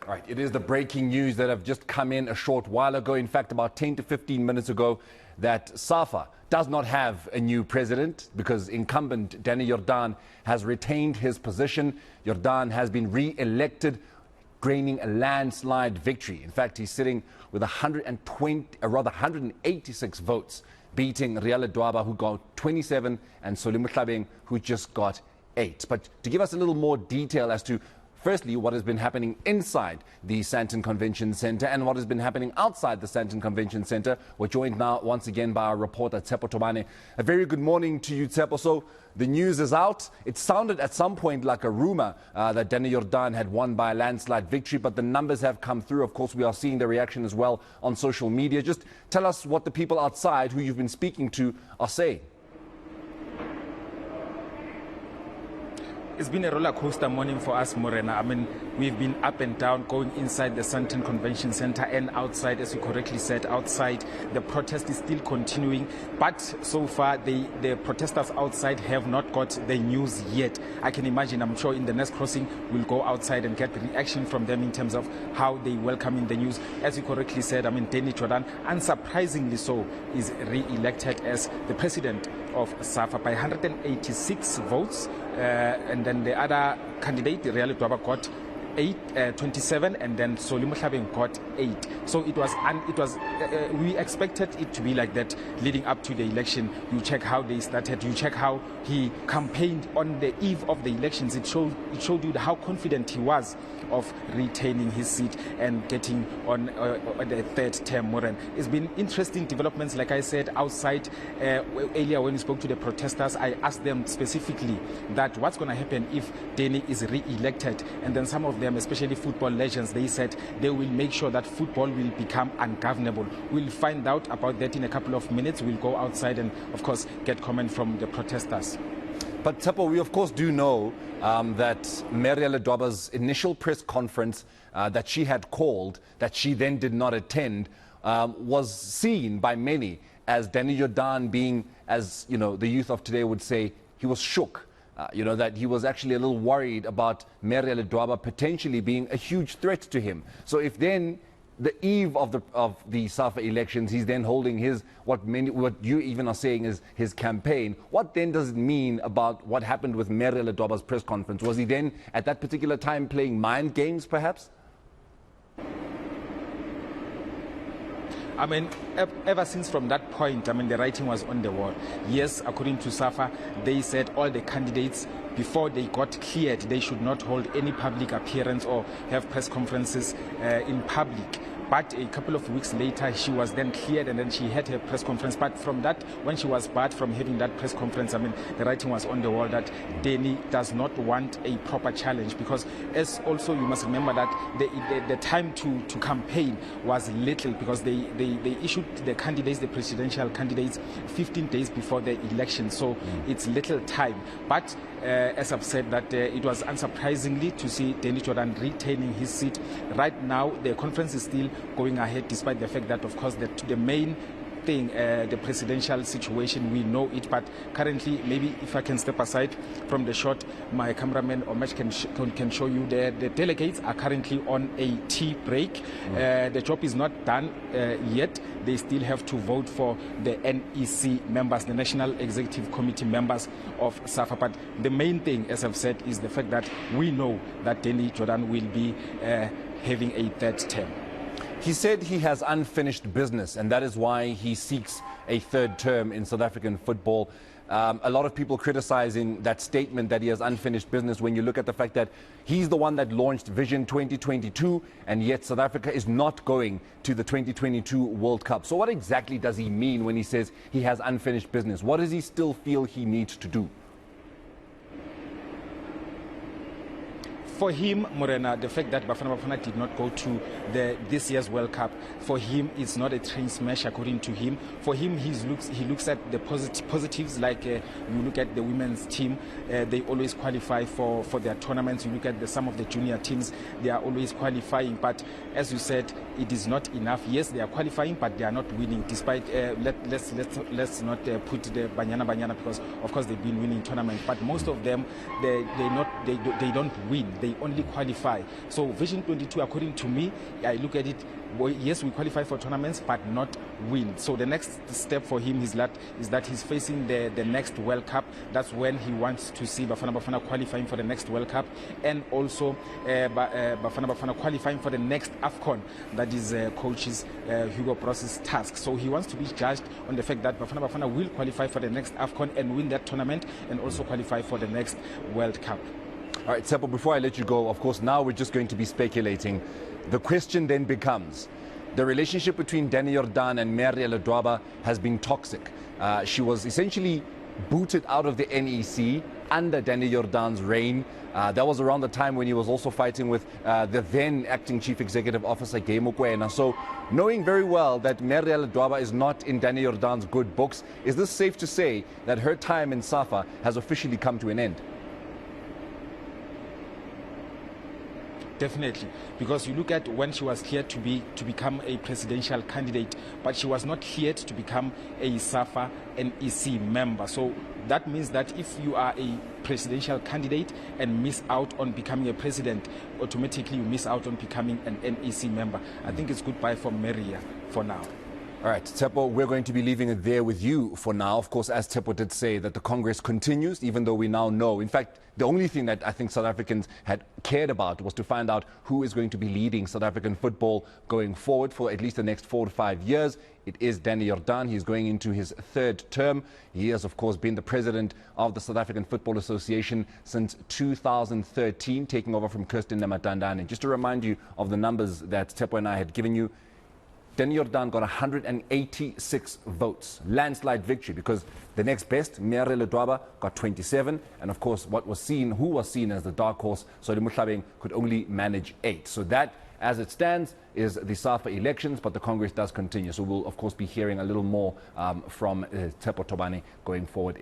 Right, it is the breaking news that have just come in a short while ago, in fact about 10 to 15 minutes ago, that SAFA does not have a new president because incumbent Danny Jordaan has retained his position. Jordaan has been re-elected, gaining a landslide victory. In fact, he's sitting with 186 votes, beating Ledwaba, who got 27, and Mahlobeng, who just got 8. But to give us a little more detail as to firstly, what has been happening inside the Sandton Convention Centre and what has been happening outside the Sandton Convention Centre. We're joined now once again by our reporter, Tsepo Tomane. A very good morning to you, Tsepo. So the news is out. It sounded at some point like a rumour that Danny Jordaan had won by a landslide victory, but the numbers have come through. Of course, we are seeing the reaction as well on social media. Just tell us what the people outside who you've been speaking to are saying. It's been a roller coaster morning for us, Morena. I mean, we've been up and down, going inside the Sandton Convention Centre and outside, as you correctly said, outside. The protest is still continuing, but so far the protesters outside have not got the news yet. I can imagine, I'm sure in the next crossing, we'll go outside and get the reaction from them in terms of how they welcome in the news. As you correctly said, I mean, Danny Jordaan, unsurprisingly so, is re-elected as the president of SAFA by 186 votes. And then the other candidate, Ledwaba, got 27, and then Mahlobeng got 8. So it was we expected it to be like that leading up to the election. You check how they started, you check how he campaigned on the eve of the elections. It showed you how confident he was of retaining his seat and getting on the third term. Moran, it's been interesting developments, like I said, outside. Earlier when we spoke to the protesters, I asked them specifically that what's going to happen if Danny is re-elected, and then some of them, especially football legends, they said they will make sure that football will become ungovernable. We'll find out about that in a couple of minutes. We'll go outside and, of course, get comment from the protesters. But Tsepo, we of course do know that Ledwaba's initial press conference that she had called, that she then did not attend, was seen by many as Danny Jordaan being, as you know, the youth of today would say, he was shook. That he was actually a little worried about Ledwaba potentially being a huge threat to him. So if then the eve of the SAFA elections, he's then holding his, what you even are saying is his campaign, what then does it mean about what happened with Ledwaba's press conference? Was he then at that particular time playing mind games perhaps? I mean, ever since from that point, I mean, the writing was on the wall. Yes, according to SAFA, they said all the candidates, before they got cleared, they should not hold any public appearance or have press conferences in public. But a couple of weeks later, she was then cleared and then she had her press conference. But from that, when she was barred from having that press conference, I mean, the writing was on the wall that Danny does not want a proper challenge, because as also you must remember that the time to campaign was little, because they issued the candidates, the presidential candidates, 15 days before the election. So it's little time. But as I've said, that it was unsurprisingly to see Danny Jordaan retaining his seat. Right now, the conference is still going ahead, despite the fact that, of course, the main thing, the presidential situation, we know it. But currently, maybe if I can step aside from the shot, my cameraman Omech can show you the delegates are currently on a tea break. The job is not done yet. They still have to vote for the NEC members, the National Executive Committee members of SAFA. But the main thing, as I've said, is the fact that we know that Danny Jordaan will be having a third term. He said he has unfinished business, and that is why he seeks a third term in South African football. A lot of people criticizing that statement that he has unfinished business when you look at the fact that he's the one that launched Vision 2022, and yet South Africa is not going to the 2022 World Cup. So what exactly does he mean when he says he has unfinished business? What does he still feel he needs to do? For him, Morena, the fact that Bafana Bafana did not go to this year's World Cup, for him, it's not a train smash, according to him. For him, he looks at the positives, like you look at the women's team, they always qualify for their tournaments. You look at some of the junior teams, they are always qualifying. But as you said, it is not enough. Yes, they are qualifying, but they are not winning. Despite let's not put the banyana, because of course they've been winning tournaments. But most of them, they don't win. They they only qualify. So Vision 22, according to me, I look at it, well, yes, we qualify for tournaments, but not win. So the next step for him is that he's facing the next World Cup. That's when he wants to see Bafana Bafana qualifying for the next World Cup, and also Bafana Bafana qualifying for the next AFCON. That is coach's Hugo Bross's task. So he wants to be judged on the fact that Bafana Bafana will qualify for the next AFCON and win that tournament, and also qualify for the next World Cup. All right, Tsepo, before I let you go, of course, now we're just going to be speculating. The question then becomes, the relationship between Danny Jordaan and Ledwaba has been toxic. She was essentially booted out of the NEC under Danny Jordaan's reign. That was around the time when he was also fighting with the then acting chief executive officer, Gay Mokoena. So knowing very well that Ledwaba is not in Danny Jordaan's good books, is this safe to say that her time in SAFA has officially come to an end? Definitely, because you look at when she was cleared to become a presidential candidate, but she was not cleared to become a SAFA NEC member. So that means that if you are a presidential candidate and miss out on becoming a president, automatically you miss out on becoming an NEC member. I think it's goodbye for Maria for now. All right, Tsepo, we're going to be leaving it there with you for now. Of course, as Tsepo did say, that the Congress continues, even though we now know. In fact, the only thing that I think South Africans had cared about was to find out who is going to be leading South African football going forward for at least the next 4 to 5 years. It is Danny Jordaan. He's going into his 3rd term. He has, of course, been the president of the South African Football Association since 2013, taking over from Kirsten Namatandane. Just to remind you of the numbers that Tsepo and I had given you, Danny Jordaan got 186 votes, landslide victory, because the next best, Ledwaba, got 27, and of course who was seen as the dark horse, Mahlobeng, could only manage 8. So that, as it stands, is the SAFA elections, but the Congress does continue. So we'll of course be hearing a little more from Tsepo Tobane going forward.